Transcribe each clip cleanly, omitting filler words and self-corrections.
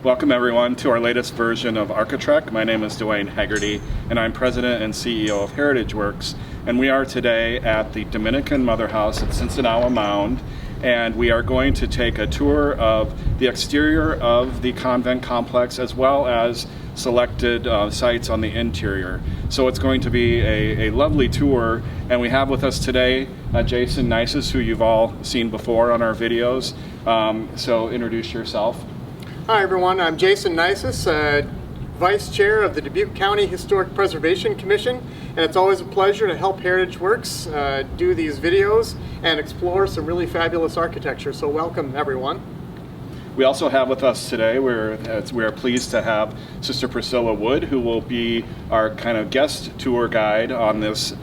Welcome everyone to our latest version of Architrek. My name is Dwayne Haggerty and I'm President and CEO of Heritage Works, and we are today at the Dominican Motherhouse at Sinsinawa Mound, and we are going to take a tour of the exterior of the convent complex as well as selected sites on the interior. So it's going to be a lovely tour, and we have with us today Jason Nices, who you've all seen before on our videos. So introduce yourself. Hi everyone, I'm Jason Nices, Vice Chair of the Dubuque County Historic Preservation Commission, and it's always a pleasure to help Heritage Works do these videos and explore some really fabulous architecture, so welcome everyone. We also have with us today, we are pleased to have Sister Priscilla Wood, who will be our kind of guest tour guide on this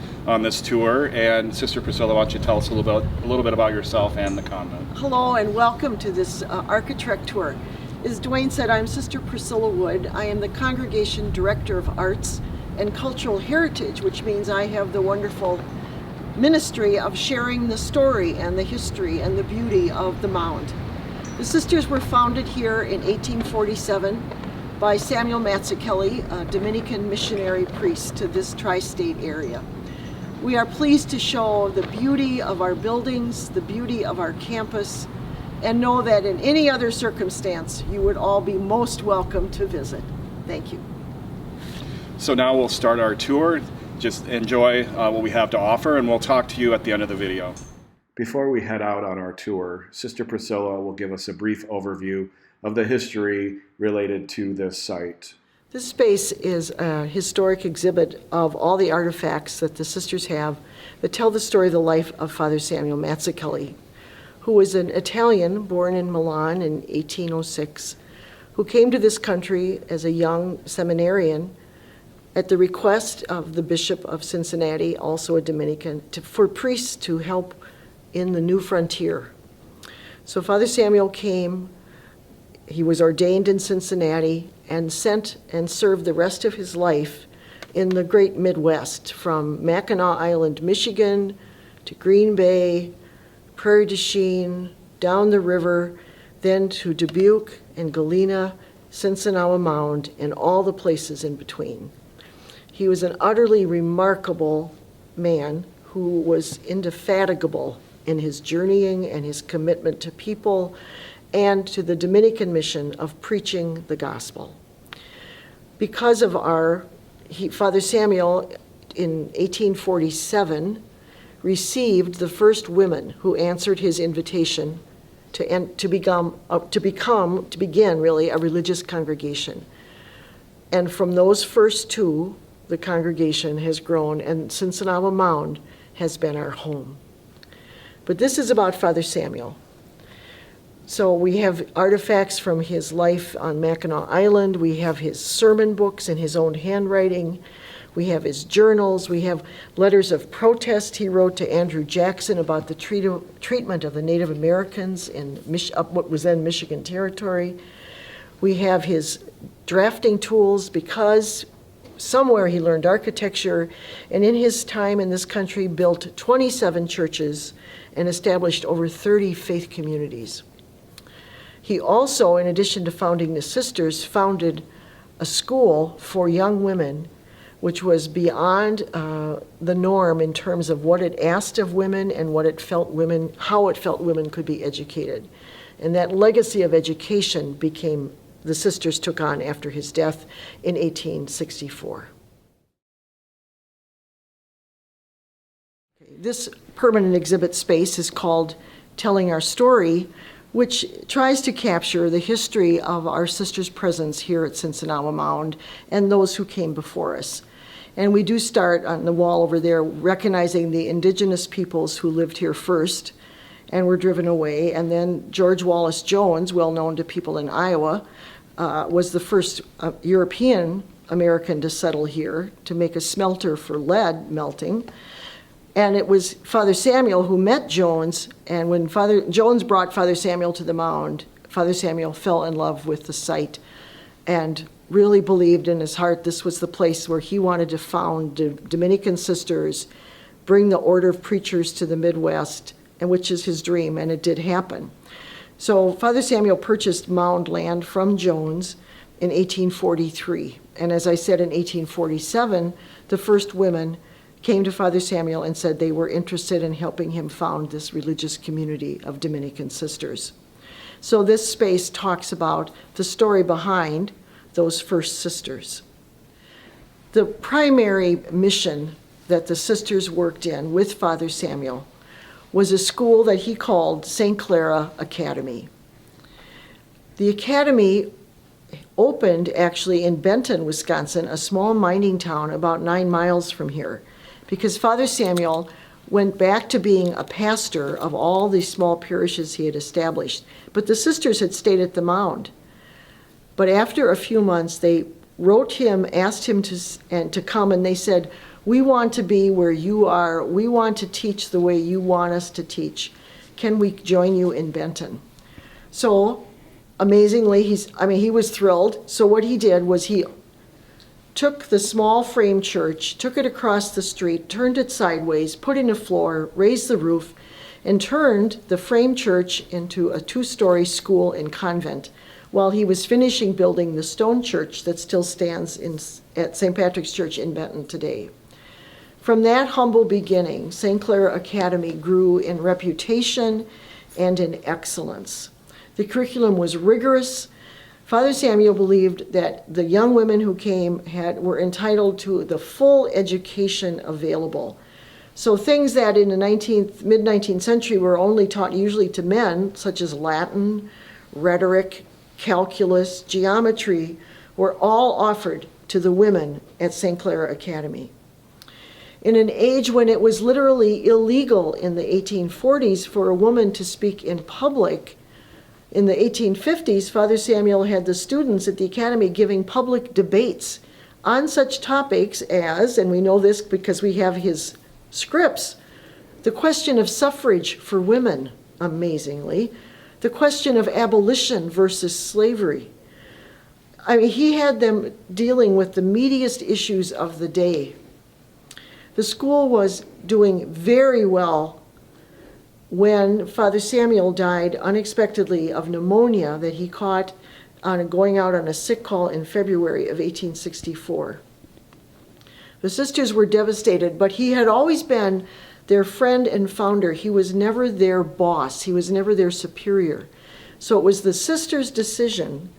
tour. And Sister Priscilla, why don't you tell us a little bit about yourself and the convent? Hello and welcome to this Architrek tour. As Dwayne said, I'm Sister Priscilla Wood. I am the Congregation Director of Arts and Cultural Heritage, which means I have the wonderful ministry of sharing the story and the history and the beauty of the mound. The sisters were founded here in 1847 by Samuel Mazzucchelli, a Dominican missionary priest to this tri-state area. We are pleased to show the beauty of our buildings, the beauty of our campus, and know that in any other circumstance, you would all be most welcome to visit. Thank you. So now we'll start our tour. Just enjoy what we have to offer, and we'll talk to you at the end of the video. Before we head out on our tour, Sister Priscilla will give us a brief overview of the history related to this site. This space is a historic exhibit of all the artifacts that the sisters have that tell the story of the life of Father Samuel Mazzucchelli, who was an Italian born in Milan in 1806, who came to this country as a young seminarian at the request of the Bishop of Cincinnati, also a Dominican, for priests to help in the new frontier. So Father Samuel came, he was ordained in Cincinnati, and sent and served the rest of his life in the great Midwest, from Mackinac Island, Michigan, to Green Bay, Prairie du Chien, down the river, then to Dubuque and Galena, Sinsinawa Mound, and all the places in between. He was an utterly remarkable man who was indefatigable in his journeying and his commitment to people and to the Dominican mission of preaching the gospel. Because of Father Samuel in 1847 received the first women who answered his invitation to begin really a religious congregation. And from those first two, the congregation has grown, and Sinsinawa Mound has been our home. But this is about Father Samuel. So we have artifacts from his life on Mackinac Island. We have his sermon books in his own handwriting. We have his journals. We have letters of protest he wrote to Andrew Jackson about the treatment of the Native Americans in what was then Michigan Territory. We have his drafting tools, because somewhere he learned architecture, and in his time in this country built 27 churches and established over 30 faith communities. He also, in addition to founding the sisters, founded a school for young women, which was beyond the norm in terms of what it asked of women and how it felt women could be educated. And that legacy of education the sisters took on after his death in 1864. This permanent exhibit space is called Telling Our Story, which tries to capture the history of our sisters' presence here at Sinsinawa Mound and those who came before us. And we do start on the wall over there recognizing the indigenous peoples who lived here first and were driven away. And then George Wallace Jones, well known to people in Iowa, was the first European American to settle here to make a smelter for lead melting. And it was Father Samuel who met Jones, and when Jones brought Father Samuel to the mound, Father Samuel fell in love with the site and really believed in his heart this was the place where he wanted to found Dominican sisters, bring the order of preachers to the Midwest, and which is his dream, and it did happen. So Father Samuel purchased mound land from Jones in 1843. And as I said, in 1847, the first women came to Father Samuel and said they were interested in helping him found this religious community of Dominican sisters. So this space talks about the story behind those first sisters. The primary mission that the sisters worked in with Father Samuel was a school that he called St. Clara Academy. The academy opened actually in Benton, Wisconsin, a small mining town about 9 miles from here, because Father Samuel went back to being a pastor of all these small parishes he had established. But the sisters had stayed at the mound. But after a few months, they wrote him, asked him to come, and they said, "We want to be where you are. We want to teach the way you want us to teach. Can we join you in Benton?" So amazingly, he was thrilled. So what he did was he took the small frame church, took it across the street, turned it sideways, put in a floor, raised the roof, and turned the frame church into a 2-story school and convent, while he was finishing building the stone church that still stands at St. Patrick's Church in Benton today. From that humble beginning, St. Clara Academy grew in reputation and in excellence. The curriculum was rigorous. Father Samuel believed that the young women who came were entitled to the full education available. So things that in the mid-19th century were only taught usually to men, such as Latin, rhetoric, calculus, geometry, were all offered to the women at St. Clara Academy. In an age when it was literally illegal in the 1840s for a woman to speak in public, in the 1850s, Father Samuel had the students at the academy giving public debates on such topics as, and we know this because we have his scripts, the question of suffrage for women, amazingly, the question of abolition versus slavery. He had them dealing with the meatiest issues of the day. The school was doing very well when Father Samuel died unexpectedly of pneumonia that he caught going out on a sick call in February of 1864. The sisters were devastated, but he had always been their friend and founder. He was never their boss. He was never their superior. So it was the sisters' decision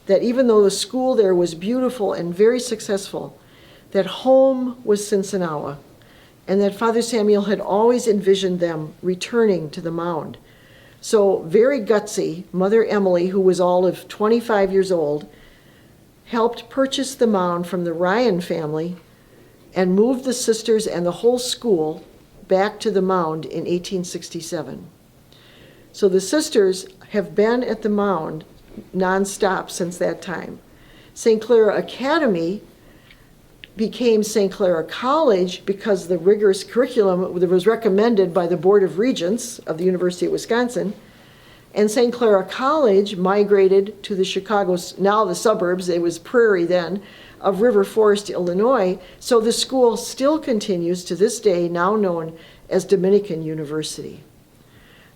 that even though the school there was beautiful and very successful, that home was Sinsinawa, and that Father Samuel had always envisioned them returning to the mound. So very gutsy, Mother Emily, who was all of 25 years old, helped purchase the mound from the Ryan family and moved the sisters and the whole school back to the mound in 1867. So the sisters have been at the mound nonstop since that time. St. Clara Academy became St. Clara College because the rigorous curriculum that was recommended by the Board of Regents of the University of Wisconsin. And St. Clara College migrated to the Chicago, now the suburbs, it was Prairie then, of River Forest, Illinois. So the school still continues to this day, now known as Dominican University.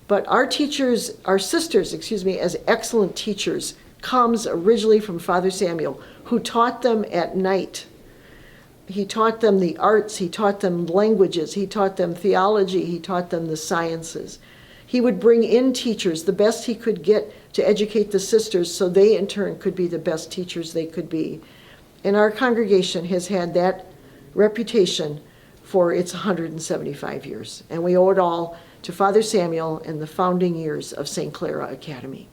But our sisters, as excellent teachers, comes originally from Father Samuel, who taught them at night. He taught them the arts, he taught them languages, he taught them theology, he taught them the sciences. He would bring in teachers, the best he could get to educate the sisters so they in turn could be the best teachers they could be. And our congregation has had that reputation for its 175 years. And we owe it all to Father Samuel and the founding years of St. Clara Academy.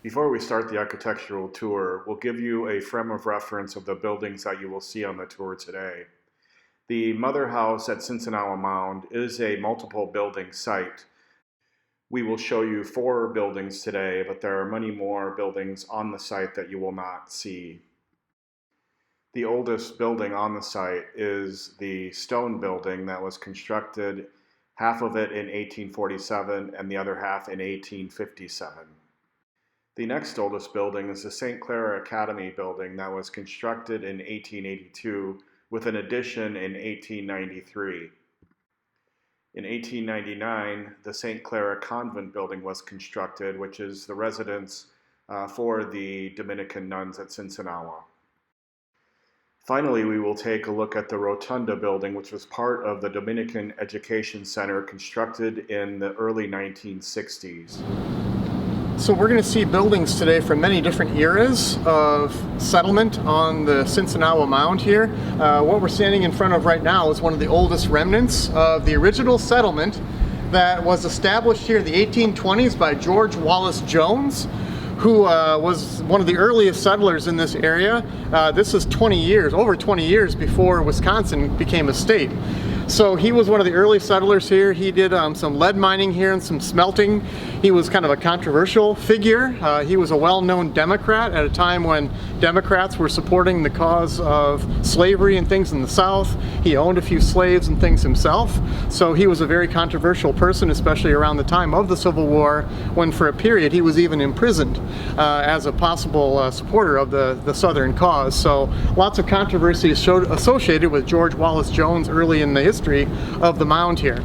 Before we start the architectural tour, we'll give you a frame of reference of the buildings that you will see on the tour today. The Mother House at Sinsinawa Mound is a multiple building site. We will show you 4 buildings today, but there are many more buildings on the site that you will not see. The oldest building on the site is the stone building that was constructed, half of it in 1847 and the other half in 1857. The next oldest building is the St. Clara Academy building that was constructed in 1882 with an addition in 1893. In 1899, the St. Clara Convent building was constructed, which is the residence for the Dominican nuns at Sinsinawa. Finally, we will take a look at the Rotunda building, which was part of the Dominican Education Center constructed in the early 1960s. So we're going to see buildings today from many different eras of settlement on the Sinsinawa Mound here. What we're standing in front of right now is one of the oldest remnants of the original settlement that was established here in the 1820s by George Wallace Jones, who was one of the earliest settlers in this area. This is over 20 years before Wisconsin became a state. So he was one of the early settlers here. He did some lead mining here and some smelting. He was kind of a controversial figure. He was a well-known Democrat at a time when Democrats were supporting the cause of slavery and things in the South. He owned a few slaves and things himself. So he was a very controversial person, especially around the time of the Civil War, when for a period he was even imprisoned as a possible supporter of the Southern cause. So lots of controversy associated with George Wallace Jones early in the history of the mound here.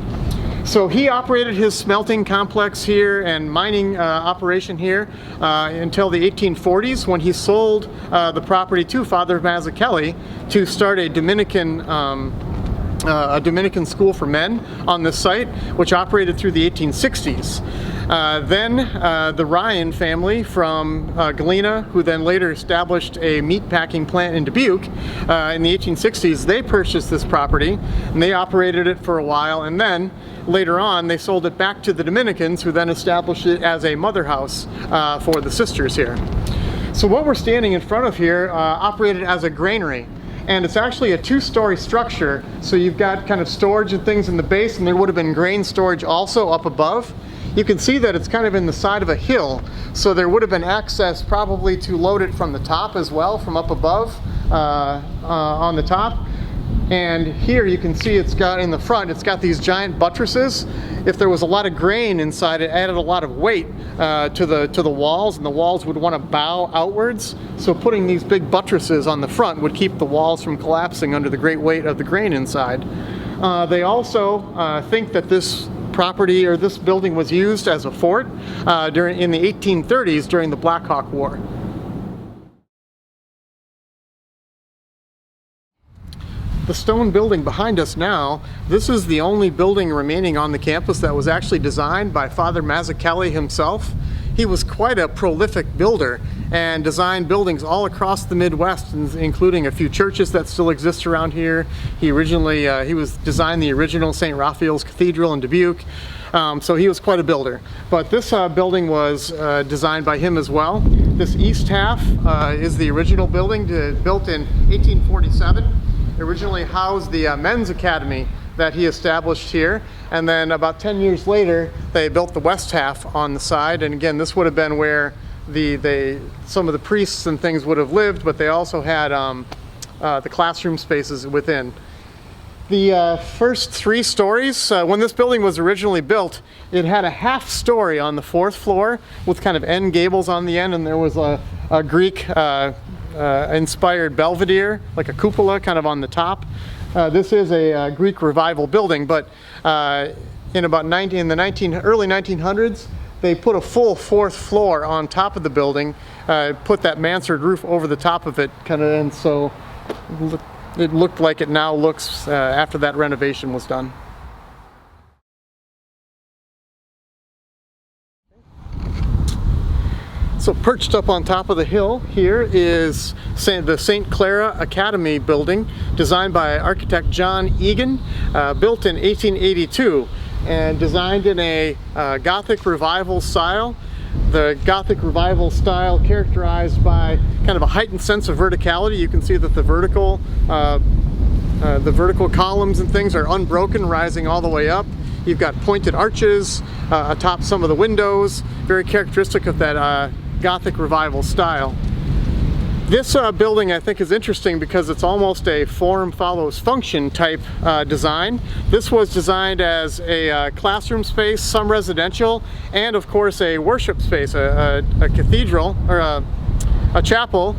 So he operated his smelting complex here and mining operation here until the 1840s, when he sold the property to Father Mazzucchelli to start a Dominican school for men on this site, which operated through the 1860s. Then the Ryan family from Galena, who then later established a meat packing plant in Dubuque in the 1860s, they purchased this property and they operated it for a while, and then later on they sold it back to the Dominicans, who then established it as a mother house for the sisters here. So what we're standing in front of here operated as a granary. And it's actually a two-story structure, so you've got kind of storage and things in the base, and there would have been grain storage also up above. You can see that it's kind of in the side of a hill, so there would have been access probably to load it from the top as well, from up above on the top. And here you can see it's got in the front, it's got these giant buttresses. If there was a lot of grain inside, it added a lot of weight to the walls, and the walls would want to bow outwards. So putting these big buttresses on the front would keep the walls from collapsing under the great weight of the grain inside. They also think that this property or this building was used as a fort in the 1830s during the Black Hawk War. The stone building behind us now, this is the only building remaining on the campus that was actually designed by Father Mazzucchelli himself. He was quite a prolific builder and designed buildings all across the Midwest, including a few churches that still exist around here. He designed the original St. Raphael's Cathedral in Dubuque. So he was quite a builder. But this building was designed by him as well. This east half is the original building, built in 1847. It originally housed the Men's Academy that he established here, and then about 10 years later they built the west half on the side, and again this would have been where some of the priests and things would have lived, but they also had the classroom spaces within. The first 3 stories, when this building was originally built, it had a half story on the 4th floor with kind of end gables on the end, and there was a Greek inspired belvedere, like a cupola kind of on the top. This is a Greek revival building, but in the early 1900s, they put a full 4th floor on top of the building, put that mansard roof over the top of it, and so it looked like it now looks after that renovation was done. So perched up on top of the hill here is the St. Clara Academy building, designed by architect John Egan, built in 1882 and designed in a Gothic revival style. The Gothic revival style characterized by kind of a heightened sense of verticality. You can see that the vertical columns and things are unbroken, rising all the way up. You've got pointed arches atop some of the windows, very characteristic of that Gothic revival style. This building I think is interesting because it's almost a form follows function type design. This was designed as a classroom space, some residential, and of course a worship space, a cathedral or a chapel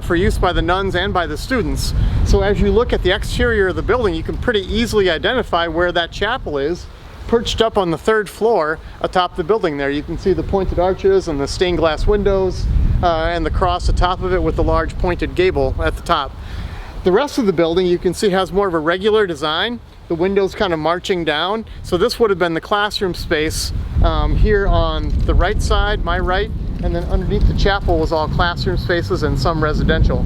for use by the nuns and by the students. So as you look at the exterior of the building, you can pretty easily identify where that chapel is. perched up on the 3rd floor atop the building there. You can see the pointed arches and the stained glass windows and the cross atop of it with the large pointed gable at the top. The rest of the building you can see has more of a regular design. The windows kind of marching down. So this would have been the classroom space here on the right side, my right, and then underneath the chapel was all classroom spaces and some residential.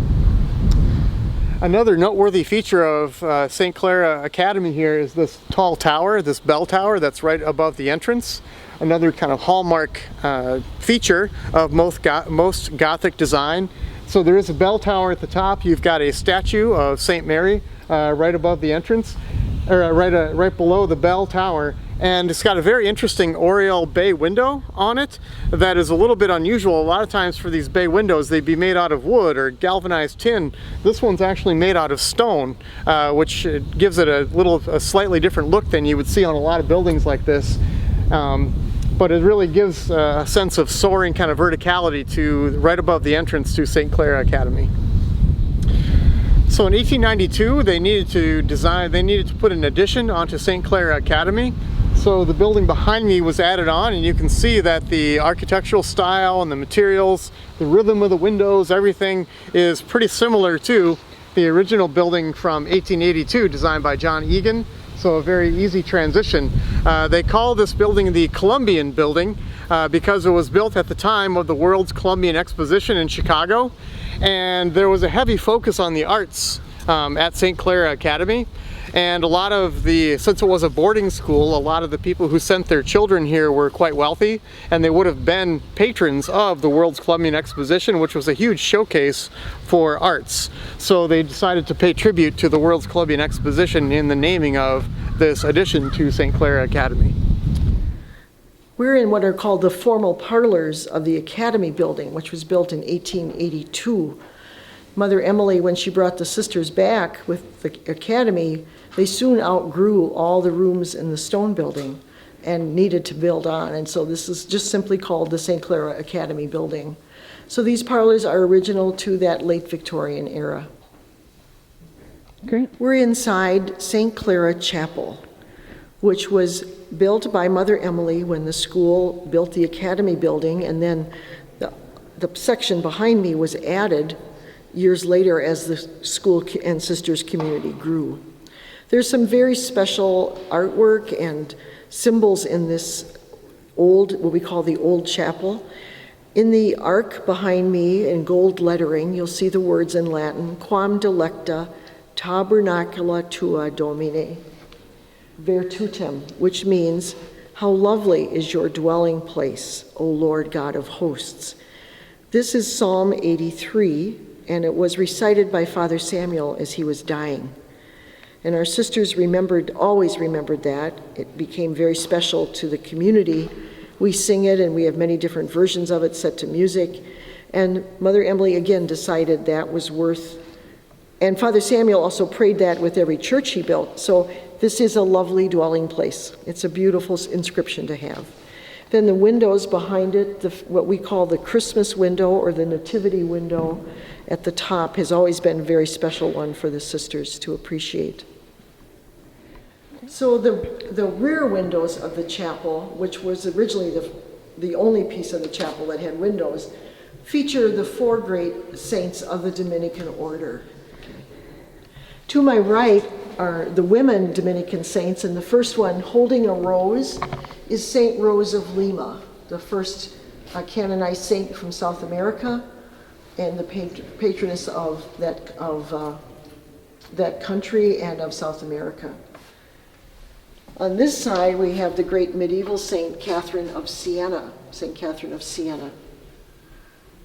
Another noteworthy feature of St. Clara Academy here is this tall tower, this bell tower that's right above the entrance. Another kind of hallmark feature of most Gothic design. So there is a bell tower at the top. You've got a statue of St. Mary right above the entrance, or right below the bell tower. And it's got a very interesting oriel bay window on it that is a little bit unusual. A lot of times for these bay windows, they'd be made out of wood or galvanized tin. This one's actually made out of stone, which gives it a slightly different look than you would see on a lot of buildings like this. But it really gives a sense of soaring kind of verticality to right above the entrance to St. Clara Academy. So in 1892, they needed to put an addition onto St. Clara Academy. So the building behind me was added on, and you can see that the architectural style and the materials, the rhythm of the windows, everything is pretty similar to the original building from 1882 designed by John Egan. So a very easy transition. They call this building the Columbian Building because it was built at the time of the World's Columbian Exposition in Chicago. And there was a heavy focus on the arts at St. Clara Academy. And since it was a boarding school, a lot of the people who sent their children here were quite wealthy, and they would have been patrons of the World's Columbian Exposition, which was a huge showcase for arts. So they decided to pay tribute to the World's Columbian Exposition in the naming of this addition to St. Clara Academy. We're in what are called the formal parlors of the Academy building, which was built in 1882. Mother Emily, when she brought the sisters back with the Academy, they soon outgrew all the rooms in the stone building and needed to build on. And so this is just simply called the St. Clara Academy building. So these parlors are original to that late Victorian era. Great. We're inside St. Clara Chapel, which was built by Mother Emily when the school built the Academy building, and then the section behind me was added years later as the school and sisters community grew. There's some very special artwork and symbols in this what we call the old chapel. In the ark behind me in gold lettering, you'll see the words in Latin, Quam delecta tabernacula tua Domine virtutem, which means, how lovely is your dwelling place, O Lord God of hosts. This is Psalm 83, and it was recited by Father Samuel as he was dying. And our sisters always remembered that. It became very special to the community. We sing it, and we have many different versions of it set to music. And Mother Emily again decided that was worth, and Father Samuel also prayed that with every church he built. So this is a lovely dwelling place. It's a beautiful inscription to have. Then the windows behind it, what we call the Christmas window or the Nativity window at the top, has always been a very special one for the sisters to appreciate. So the rear windows of the chapel, which was originally the only piece of the chapel that had windows, feature the 4 great saints of the Dominican order. To my right are the women Dominican saints, and the first one holding a rose is Saint Rose of Lima, the first canonized saint from South America and the patroness of that country and of South America. On this side, we have the great medieval Saint Catherine of Siena,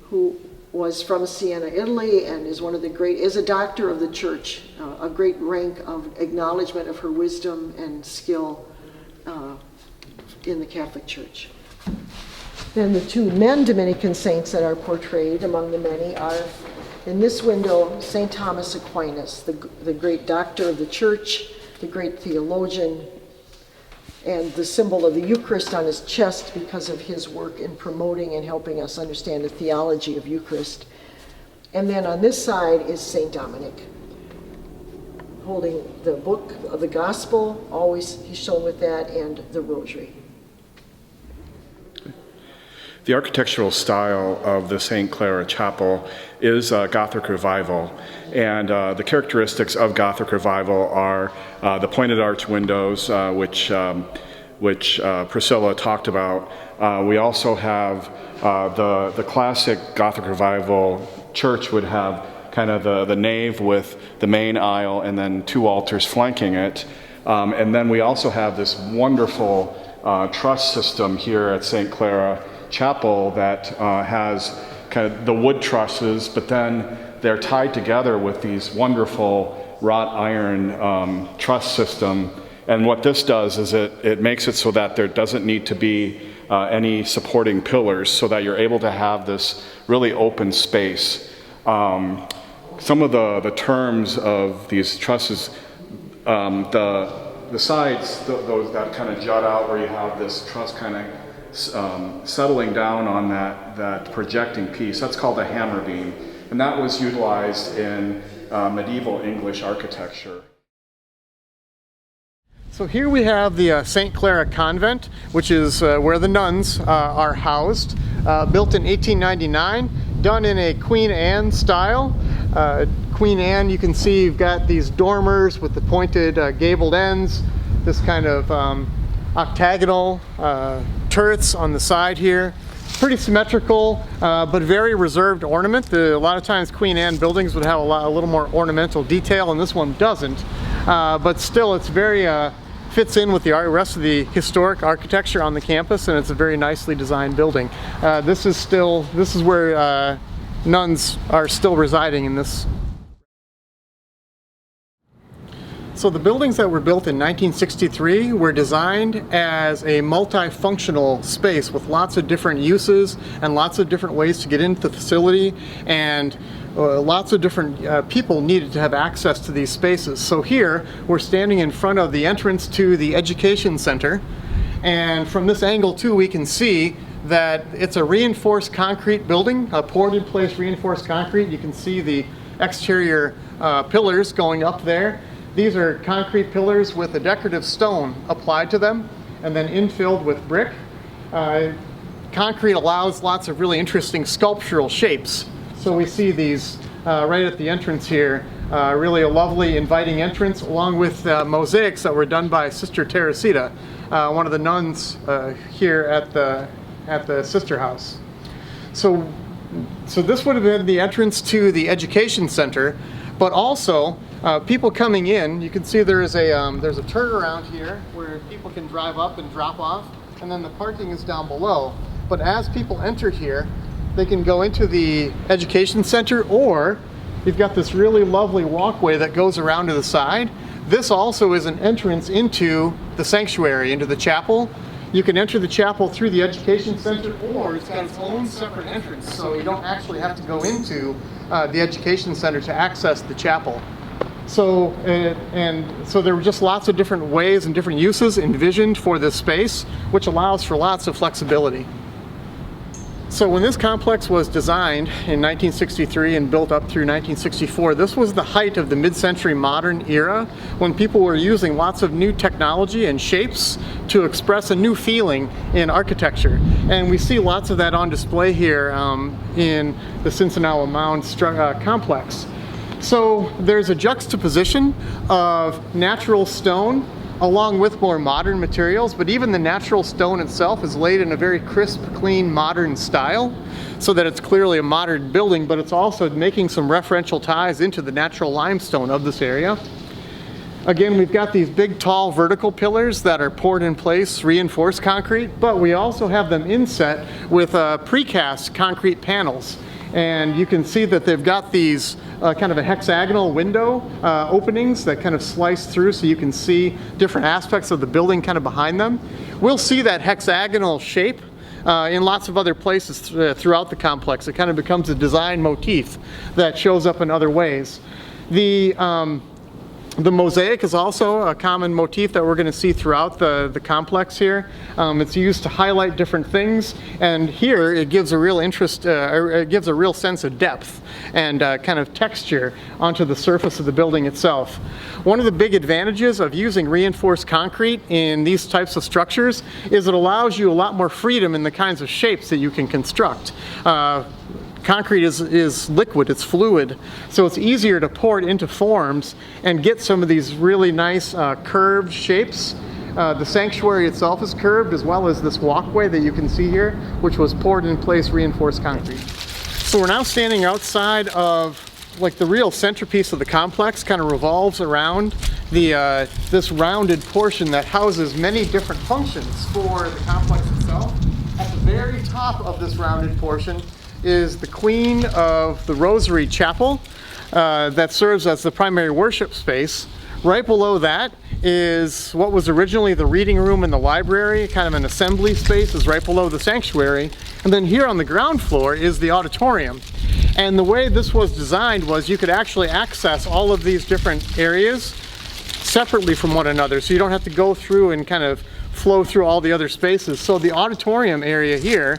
who was from Siena, Italy, and is is a doctor of the church, a great rank of acknowledgement of her wisdom and skill in the Catholic Church. Then the 2 men Dominican saints that are portrayed among the many are, in this window, St. Thomas Aquinas, the great doctor of the church, the great theologian, and the symbol of the Eucharist on his chest because of his work in promoting and helping us understand the theology of Eucharist. And then on this side is St. Dominic, holding the book of the gospel, always he's shown with that, and the Rosary. The architectural style of the St. Clara Chapel is Gothic Revival, and the characteristics of Gothic Revival are the pointed arch windows, which Priscilla talked about. We also have the classic Gothic Revival church would have kind of the nave with the main aisle and then 2 altars flanking it. And then we also have this wonderful truss system here at St. Clara Chapel that has kind of the wood trusses, but then they're tied together with these wonderful wrought iron truss system. And what this does is it makes it so that there doesn't need to be any supporting pillars, so that you're able to have this really open space. Some of the terms of these trusses, the sides, those that kind of jut out where you have this truss kind of settling down on that projecting piece, that's called a hammer beam. And that was utilized in medieval English architecture. So here we have the St. Clara Convent, which is where the nuns are housed, built in 1899, done in a Queen Anne style. Queen Anne, you can see you've got these dormers with the pointed gabled ends, this kind of octagonal turrets on the side here. Pretty symmetrical, but very reserved ornament. A lot of times Queen Anne buildings would have a little more ornamental detail, and this one doesn't. But still, it's very fits in with the rest of the historic architecture on the campus, and it's a very nicely designed building. This is where nuns are still residing in this. So the buildings that were built in 1963 were designed as a multifunctional space with lots of different uses and lots of different ways to get into the facility, and lots of different people needed to have access to these spaces. So here we're standing in front of the entrance to the Education Center, and from this angle too we can see that it's a reinforced concrete building, a poured in place reinforced concrete. You can see the exterior pillars going up there. These are concrete pillars with a decorative stone applied to them and then infilled with brick. Concrete allows lots of really interesting sculptural shapes. So we see these right at the entrance here, really a lovely inviting entrance, along with mosaics that were done by Sister Teresita, one of the nuns here at the sister house. So this would have been the entrance to the Education Center, but also people coming in, you can see there's a turnaround here where people can drive up and drop off, and then the parking is down below. But as people enter here, they can go into the Education Center, or you've got this really lovely walkway that goes around to the side. This also is an entrance into the sanctuary, into the chapel. You can enter the chapel through the Education Center, or it's got its own separate entrance, so you don't actually have to go into the Education Center to access the chapel. So there were just lots of different ways and different uses envisioned for this space, which allows for lots of flexibility. So when this complex was designed in 1963 and built up through 1964, this was the height of the mid-century modern era, when people were using lots of new technology and shapes to express a new feeling in architecture. And we see lots of that on display here in the Sinsinawa Mound complex. So there's a juxtaposition of natural stone along with more modern materials, but even the natural stone itself is laid in a very crisp, clean, modern style, so that it's clearly a modern building, but it's also making some referential ties into the natural limestone of this area. Again, we've got these big, tall, vertical pillars that are poured in place, reinforced concrete, but we also have them inset with precast concrete panels. And you can see that they've got these kind of a hexagonal window openings that kind of slice through, so you can see different aspects of the building kind of behind them. We'll see that hexagonal shape in lots of other places throughout the complex. It kind of becomes a design motif that shows up in other ways. The mosaic is also a common motif that we're going to see throughout the complex here. It's used to highlight different things, and here it gives a real it gives a real sense of depth and kind of texture onto the surface of the building itself. One of the big advantages of using reinforced concrete in these types of structures is it allows you a lot more freedom in the kinds of shapes that you can construct. Concrete is liquid, it's fluid, so it's easier to pour it into forms and get some of these really nice curved shapes. The sanctuary itself is curved, as well as this walkway that you can see here, which was poured in place reinforced concrete. So we're now standing outside of like the real centerpiece of the complex. Kind of revolves around this rounded portion that houses many different functions for the complex itself. At the very top of this rounded portion is the Queen of the Rosary Chapel that serves as the primary worship space. Right below that is what was originally the reading room and the library, kind of an assembly space, is right below the sanctuary. And then here on the ground floor is the auditorium. And the way this was designed was you could actually access all of these different areas separately from one another, so you don't have to go through and kind of flow through all the other spaces. So the auditorium area here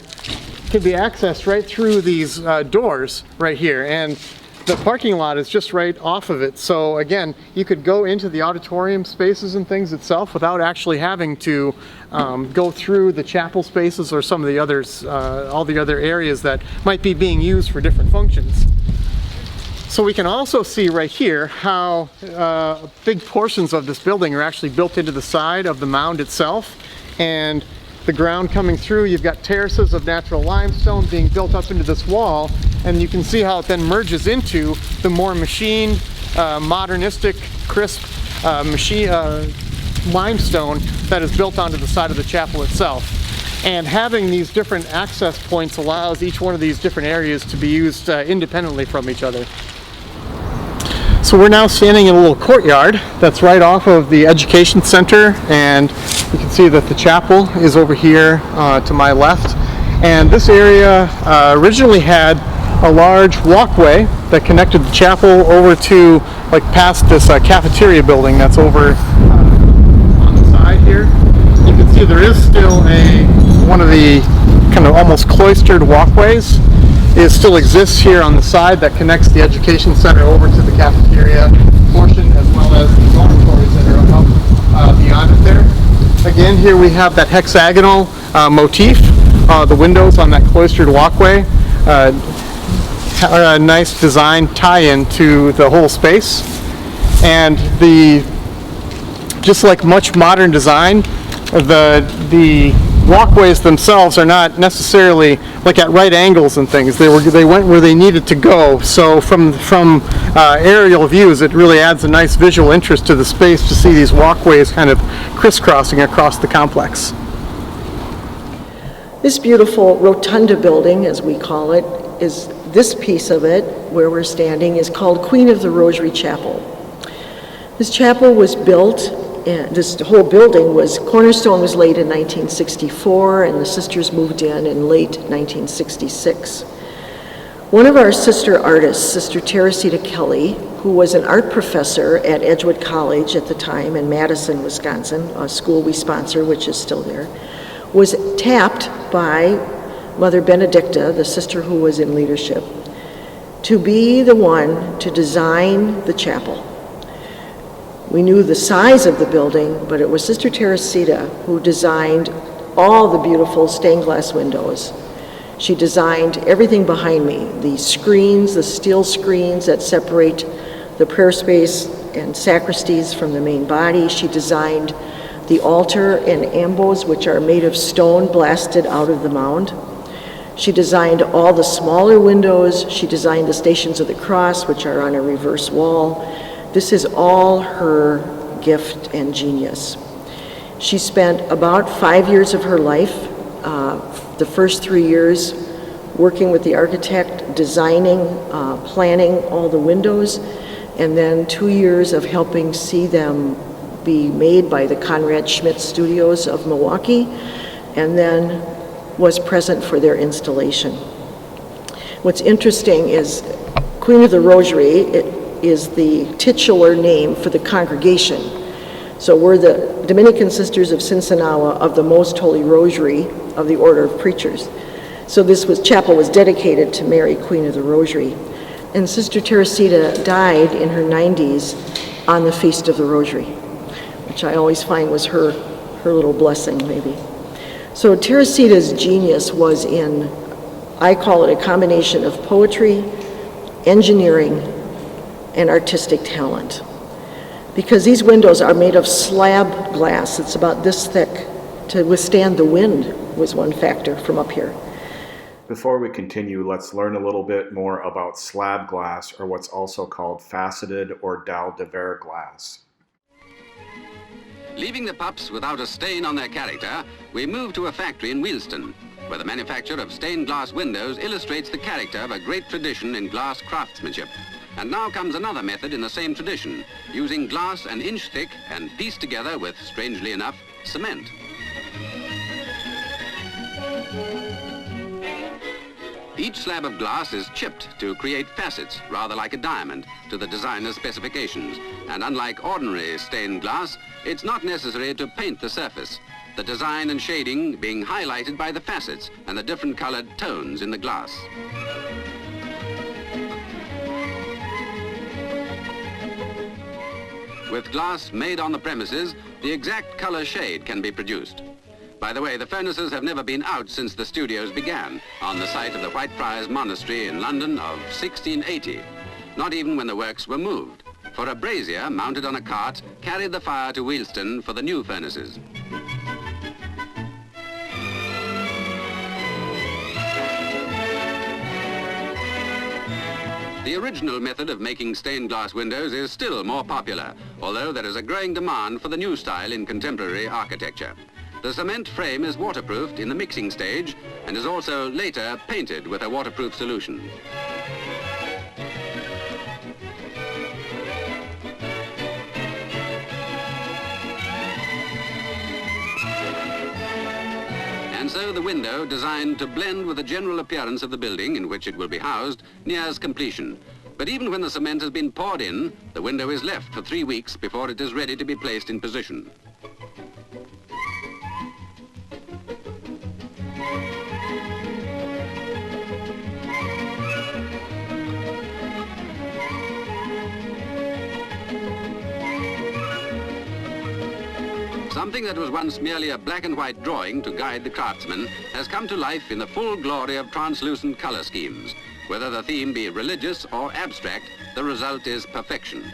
can be accessed right through these doors right here, and the parking lot is just right off of it. So again, you could go into the auditorium spaces and things itself without actually having to go through the chapel spaces or some of the others, all the other areas that might be being used for different functions. So we can also see right here how big portions of this building are actually built into the side of the mound itself, and the ground coming through, you've got terraces of natural limestone being built up into this wall, and you can see how it then merges into the more machined, modernistic, crisp limestone that is built onto the side of the chapel itself. And having these different access points allows each one of these different areas to be used independently from each other. So we're now standing in a little courtyard that's right off of the education center, and you can see that the chapel is over here to my left. And this area originally had a large walkway that connected the chapel over to like past this cafeteria building that's over on the side here. You can see there is still one of the kind of almost cloistered walkways. It still exists here on the side that connects the education center over to the cafeteria portion, as well as the dormitories that are up beyond it there. Again, here we have that hexagonal motif, the windows on that cloistered walkway. A nice design tie-in to the whole space. And just like much modern design, the walkways themselves are not necessarily like at right angles and things. They went where they needed to go. So from aerial views, it really adds a nice visual interest to the space to see these walkways kind of crisscrossing across the complex. This beautiful rotunda building, as we call it, is this piece of it where we're standing is called Queen of the Rosary Chapel. This chapel was built, this whole building cornerstone was laid in 1964, and the sisters moved in late 1966. One of our sister artists, Sister Teresita Kelly, who was an art professor at Edgewood College at the time in Madison, Wisconsin, a school we sponsor, which is still there, was tapped by Mother Benedicta, the sister who was in leadership, to be the one to design the chapel. We knew the size of the building, but it was Sister Teresita who designed all the beautiful stained glass windows. She designed everything behind me, the screens, the steel screens that separate the prayer space and sacristies from the main body. She designed the altar and ambos, which are made of stone blasted out of the mound. She designed all the smaller windows. She designed the Stations of the Cross, which are on a reverse wall. This is all her gift and genius. She spent about 5 years of her life, the first 3 years working with the architect, designing, planning all the windows, and then 2 years of helping see them be made by the Conrad Schmidt Studios of Milwaukee, and then was present for their installation. What's interesting is Queen of the Rosary, is the titular name for the congregation. So we're the Dominican Sisters of Sinsinawa of the Most Holy Rosary of the Order of Preachers. So this chapel was dedicated to Mary, Queen of the Rosary. And Sister Teresita died in her 90s on the Feast of the Rosary, which I always find was her little blessing, maybe. So Teresita's genius was in, I call it a combination of poetry, engineering, and artistic talent. Because these windows are made of slab glass. It's about this thick. To withstand the wind was one factor from up here. Before we continue, let's learn a little bit more about slab glass, or what's also called faceted or dalle de verre glass. Leaving the pups without a stain on their character, we move to a factory in Wealdstone, where the manufacture of stained glass windows illustrates the character of a great tradition in glass craftsmanship. And now comes another method in the same tradition, using glass an inch thick and pieced together with, strangely enough, cement. Each slab of glass is chipped to create facets, rather like a diamond, to the designer's specifications. And unlike ordinary stained glass, it's not necessary to paint the surface, the design and shading being highlighted by the facets and the different colored tones in the glass. With glass made on the premises, the exact color shade can be produced. By the way, the furnaces have never been out since the studios began on the site of the Whitefriars Monastery in London of 1680, not even when the works were moved, for a brazier mounted on a cart carried the fire to Wealdstone for the new furnaces. The original method of making stained glass windows is still more popular, although there is a growing demand for the new style in contemporary architecture. The cement frame is waterproofed in the mixing stage and is also later painted with a waterproof solution. And so the window, designed to blend with the general appearance of the building in which it will be housed, nears completion. But even when the cement has been poured in, the window is left for 3 weeks before it is ready to be placed in position. Something that was once merely a black and white drawing to guide the craftsman has come to life in the full glory of translucent color schemes. Whether the theme be religious or abstract, the result is perfection.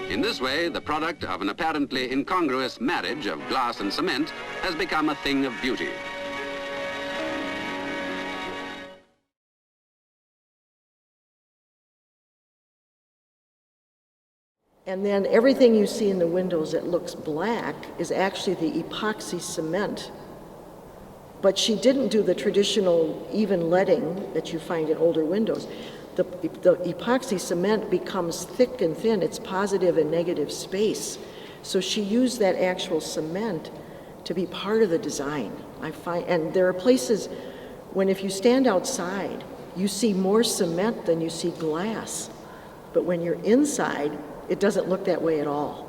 In this way, the product of an apparently incongruous marriage of glass and cement has become a thing of beauty. And then everything you see in the windows that looks black is actually the epoxy cement. But she didn't do the traditional even leading that you find in older windows. The epoxy cement becomes thick and thin. It's positive and negative space. So she used that actual cement to be part of the design. And there are places when if you stand outside, you see more cement than you see glass. But when you're inside, it doesn't look that way at all.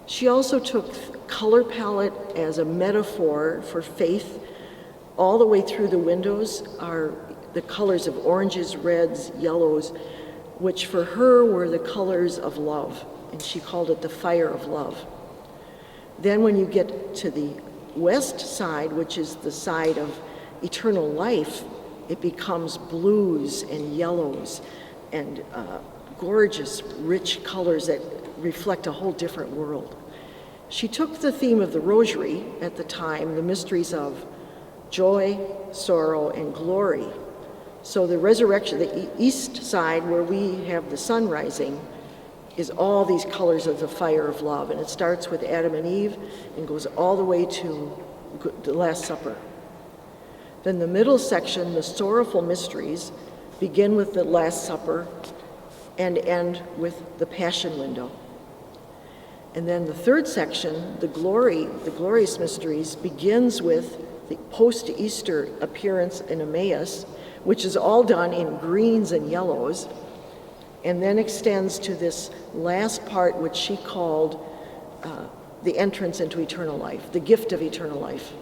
She also took color palette as a metaphor for faith. All the way through the windows are the colors of oranges, reds, yellows, which for her were the colors of love, and she called it the fire of love. Then when you get to the west side, which is the side of eternal life, it becomes blues and yellows and gorgeous, rich colors that reflect a whole different world. She took the theme of the Rosary at the time, the mysteries of joy, sorrow, and glory. So the resurrection, the east side where we have the sun rising, is all these colors of the fire of love. And it starts with Adam and Eve and goes all the way to the Last Supper. Then the middle section, the sorrowful mysteries, begin with the Last Supper and end with the Passion window. And then the third section, the glorious mysteries, begins with the post-Easter appearance in Emmaus, which is all done in greens and yellows, and then extends to this last part, which she called the entrance into eternal life, the gift of eternal life.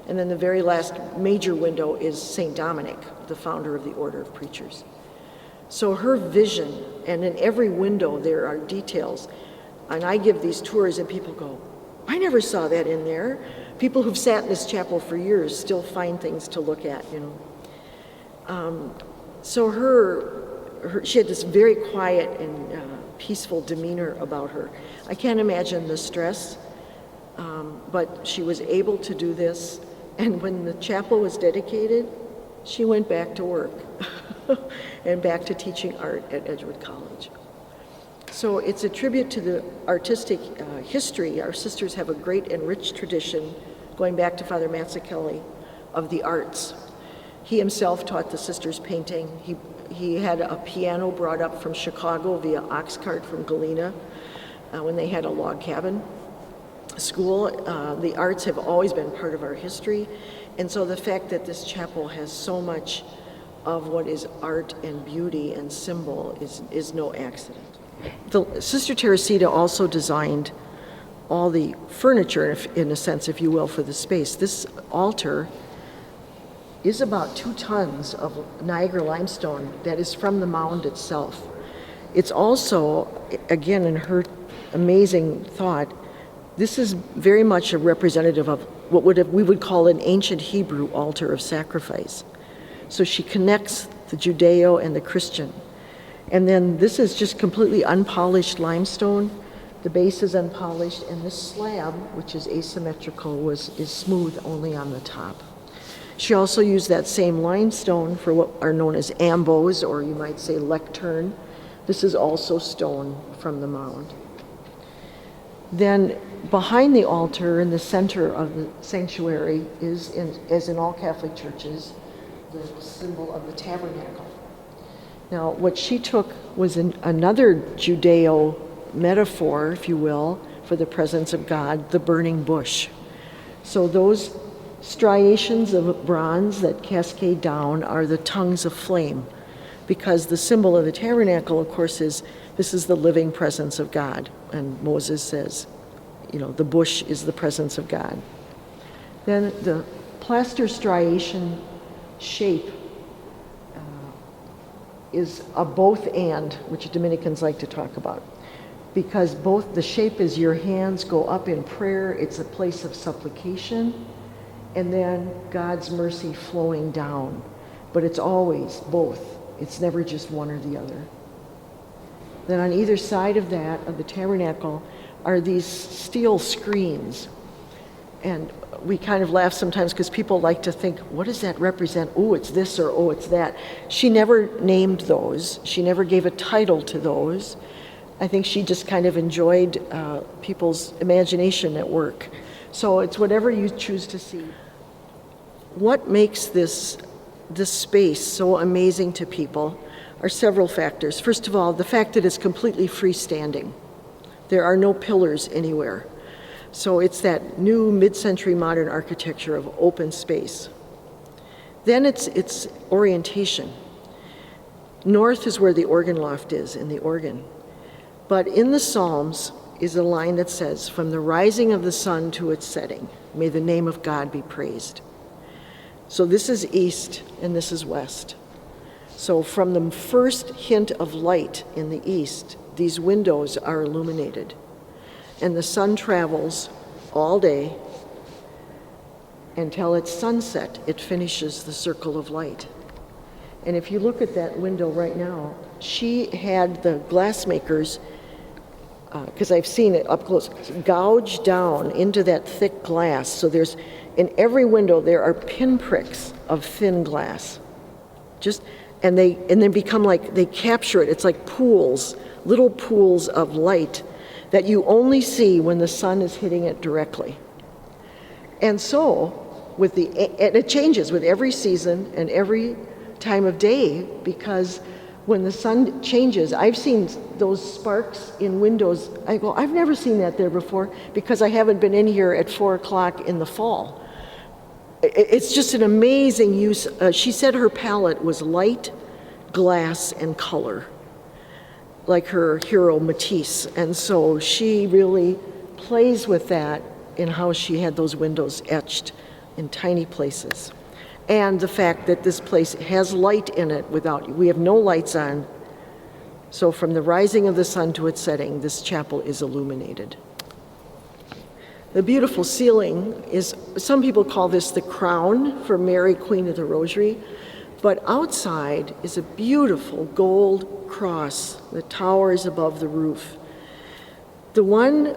And then the very last major window is St. Dominic, the founder of the Order of Preachers. So her vision, and in every window there are details, and I give these tours and people go, I never saw that in there. People who've sat in this chapel for years still find things to look at, you know. So she had this very quiet and peaceful demeanor about her. I can't imagine the stress, but she was able to do this. And when the chapel was dedicated, she went back to work and back to teaching art at Edgewood College. So it's a tribute to the artistic history. Our sisters have a great and rich tradition, going back to Father Mazzucchelli, of the arts. He himself taught the sisters painting. He had a piano brought up from Chicago via ox cart from Galena when they had a log cabin school. The arts have always been part of our history, and so the fact that this chapel has so much of what is art and beauty and symbol is no accident. Sister Teresita also designed all the furniture, in a sense, if you will, for the space. This altar is about 2 tons of Niagara limestone that is from the mound itself. It's also, again, in her amazing thought, this is very much a representative of what we would call an ancient Hebrew altar of sacrifice. So she connects the Judeo and the Christian. And then this is just completely unpolished limestone. The base is unpolished, and this slab, which is asymmetrical, is smooth only on the top. She also used that same limestone for what are known as ambos, or you might say lectern. This is also stone from the mound. Then behind the altar in the center of the sanctuary is, as in all Catholic churches, the symbol of the tabernacle. Now, what she took was another Judeo metaphor, if you will, for the presence of God, the burning bush. So those striations of bronze that cascade down are the tongues of flame, because the symbol of the tabernacle, of course, this is the living presence of God. And Moses says, you know, the bush is the presence of God. Then the plaster striation shape is a both and, which Dominicans like to talk about, because both the shape is your hands go up in prayer, it's a place of supplication, and then God's mercy flowing down. But it's always both. It's never just one or the other. Then on either side of that, of the tabernacle, are these steel screens. And we kind of laugh sometimes because people like to think, what does that represent? Oh, it's this, or oh, it's that. She never named those. She never gave a title to those. I think she just kind of enjoyed people's imagination at work. So it's whatever you choose to see. What makes this space so amazing to people are several factors. First of all, the fact that it's completely freestanding. There are no pillars anywhere. So it's that new mid-century modern architecture of open space. Then it's orientation. North is where the organ loft is in the organ. But in the Psalms is a line that says, from the rising of the sun to its setting, may the name of God be praised. So this is east and this is west. So from the first hint of light in the east, these windows are illuminated. And the sun travels all day until at sunset it finishes the circle of light. And if you look at that window right now, she had the glassmakers, because I've seen it up close, gouge down into that thick glass. So there's, in every window there are pinpricks of thin glass. And they become like, they capture it. It's like pools, little pools of light that you only see when the sun is hitting it directly. And so, and it changes with every season and every time of day, because when the sun changes, I've seen those sparks in windows. I go, I've never seen that there before, because I haven't been in here at 4 o'clock in the fall. it's just an amazing use. She said her palette was light, glass, and color, like her hero Matisse. And so she really plays with that in how she had those windows etched in tiny places. And the fact that this place has light in it we have no lights on. So from the rising of the sun to its setting, this chapel is illuminated. The beautiful ceiling is, some people call this the crown for Mary, Queen of the Rosary, but outside is a beautiful gold cross that towers above the roof. The one,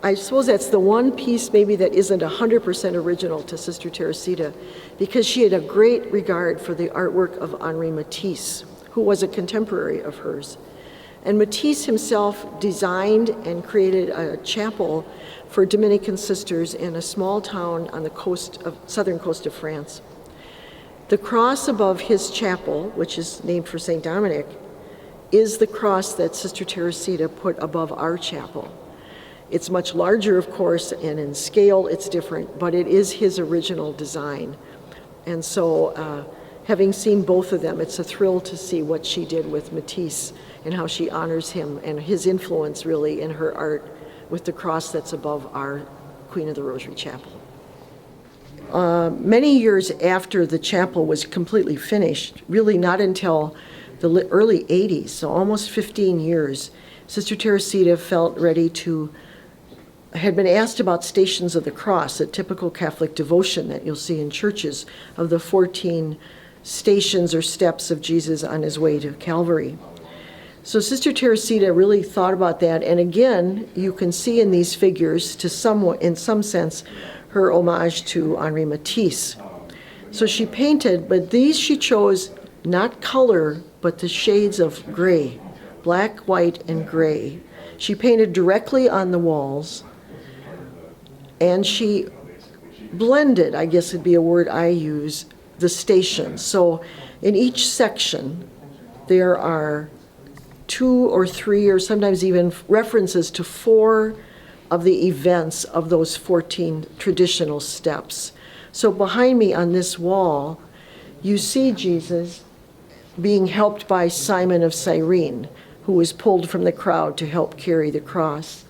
I suppose that's the one piece maybe that isn't 100% original to Sister Teresita, because she had a great regard for the artwork of Henri Matisse, who was a contemporary of hers. And Matisse himself designed and created a chapel for Dominican sisters in a small town on the southern coast of France. The cross above his chapel, which is named for St. Dominic, is the cross that Sister Teresita put above our chapel. It's much larger, of course, and in scale it's different, but it is his original design. And so having seen both of them, it's a thrill to see what she did with Matisse and how she honors him and his influence really in her art with the cross that's above our Queen of the Rosary chapel. Many years after the chapel was completely finished, really not until the early 80s, so almost 15 years, Sister Teresita felt ready had been asked about Stations of the Cross, a typical Catholic devotion that you'll see in churches of the 14 stations or steps of Jesus on his way to Calvary. So Sister Teresita really thought about that, and again, you can see in these figures, in some sense, her homage to Henri Matisse. So she painted, but these she chose not color, but the shades of gray, black, white, and gray. She painted directly on the walls, and she blended, I guess would be a word I use, the stations. So in each section, there are 2 or 3 or sometimes even references to 4 of the events of those 14 traditional steps. So behind me on this wall, you see Jesus being helped by Simon of Cyrene, who was pulled from the crowd to help carry the cross.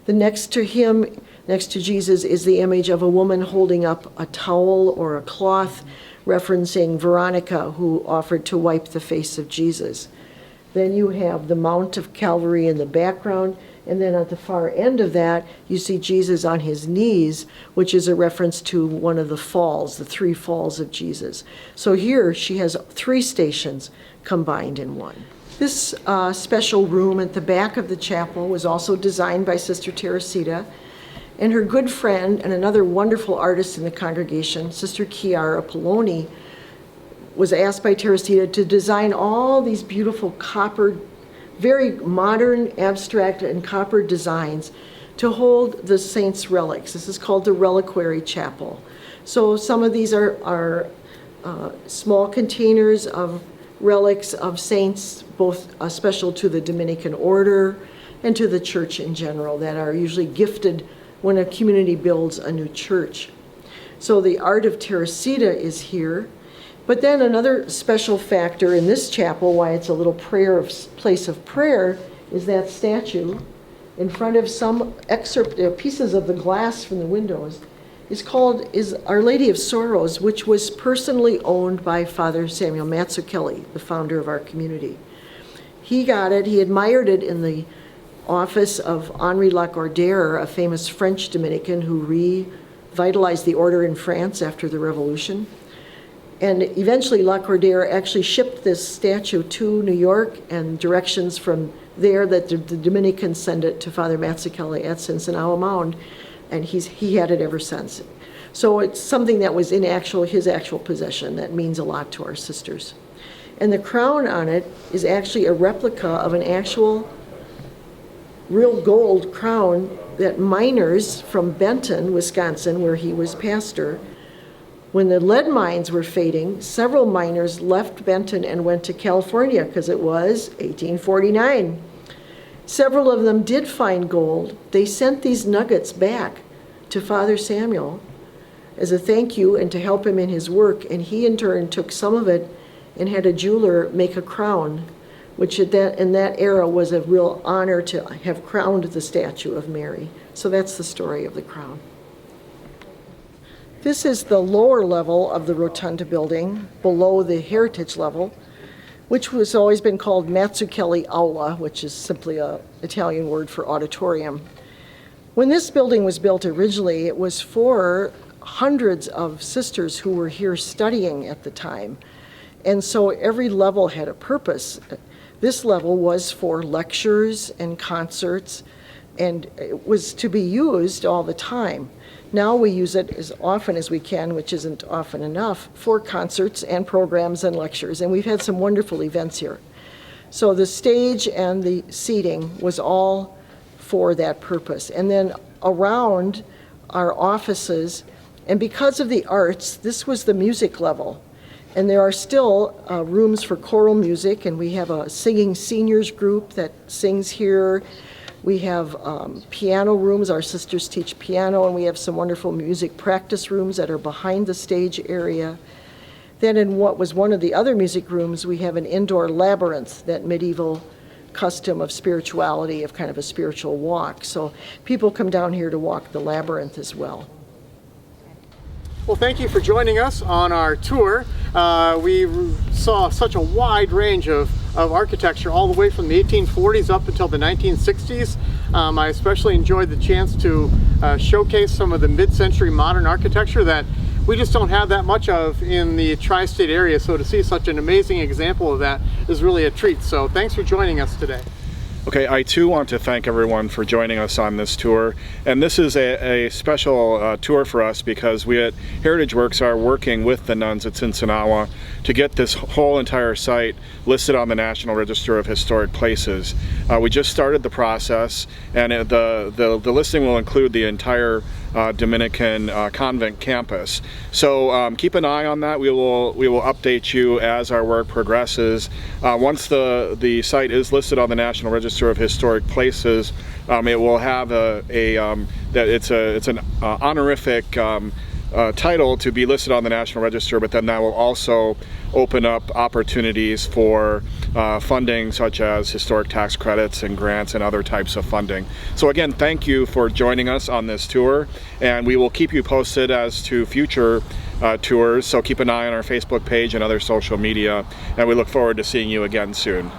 The next to him, next to Jesus, is the image of a woman holding up a towel or a cloth, referencing Veronica, who offered to wipe the face of Jesus. Then you have the Mount of Calvary in the background, and then at the far end of that, you see Jesus on his knees, which is a reference to one of the falls, the 3 falls of Jesus. So here she has 3 stations combined in one. This special room at the back of the chapel was also designed by Sister Teresita, and her good friend and another wonderful artist in the congregation, Sister Clara Academy, was asked by Teresita to design all these beautiful copper, very modern, abstract, and copper designs to hold the saints' relics. This is called the Reliquary Chapel. So some of these are small containers of relics of saints, both special to the Dominican order and to the church in general, that are usually gifted when a community builds a new church. So the art of Teresita is here. But then another special factor in this chapel, why it's a little place of prayer, is that statue in front of some pieces of the glass from the windows is Our Lady of Sorrows, which was personally owned by Father Samuel Mazzucchelli, the founder of our community. He got it, he admired it in the office of Henri Lacordaire, a famous French Dominican who revitalized the order in France after the Revolution. And eventually Lacordaire actually shipped this statue to New York, and directions from there that the Dominicans send it to Father Mazzucchelli at Sinsinawa Mound, and he had it ever since. So it's something that was in his actual possession that means a lot to our sisters. And the crown on it is actually a replica of an actual real gold crown that miners from Benton, Wisconsin, where he was pastor, when the lead mines were fading, several miners left Benton and went to California because it was 1849. Several of them did find gold. They sent these nuggets back to Father Samuel, as a thank you and to help him in his work. And he in turn took some of it and had a jeweler make a crown, which in that era was a real honor to have crowned the statue of Mary. So that's the story of the crown. This is the lower level of the Rotunda building, below the heritage level, which has always been called Mazzucchelli Aula, which is simply an Italian word for auditorium. When this building was built originally, it was for hundreds of sisters who were here studying at the time. And so every level had a purpose. This level was for lectures and concerts, and it was to be used all the time. Now we use it as often as we can, which isn't often enough, for concerts and programs and lectures, and we've had some wonderful events here. So the stage and the seating was all for that purpose. And then around our offices, and because of the arts, this was the music level. And there are still rooms for choral music, and we have a singing seniors group that sings here. We have piano rooms. Our sisters teach piano, and we have some wonderful music practice rooms that are behind the stage area. Then in what was one of the other music rooms, we have an indoor labyrinth, that medieval custom of spirituality, of kind of a spiritual walk. So people come down here to walk the labyrinth as well. Well, thank you for joining us on our tour. We saw such a wide range of architecture, all the way from the 1840s up until the 1960s. I especially enjoyed the chance to showcase some of the mid-century modern architecture that we just don't have that much of in the tri-state area, so to see such an amazing example of that is really a treat. So thanks for joining us today. Okay, I too want to thank everyone for joining us on this tour. And this is a special tour for us because we at Heritage Works are working with the nuns at Sinsinawa to get this whole entire site listed on the National Register of Historic Places. We just started the process, and the listing will include the entire Dominican convent campus. So keep an eye on that. We will update you as our work progresses. Once the site is listed on the National Register of Historic Places, it will have it's an honorific title to be listed on the National Register, but then that will also open up opportunities for funding such as historic tax credits and grants and other types of funding. So again, thank you for joining us on this tour, and we will keep you posted as to future tours, so keep an eye on our Facebook page and other social media, and we look forward to seeing you again soon.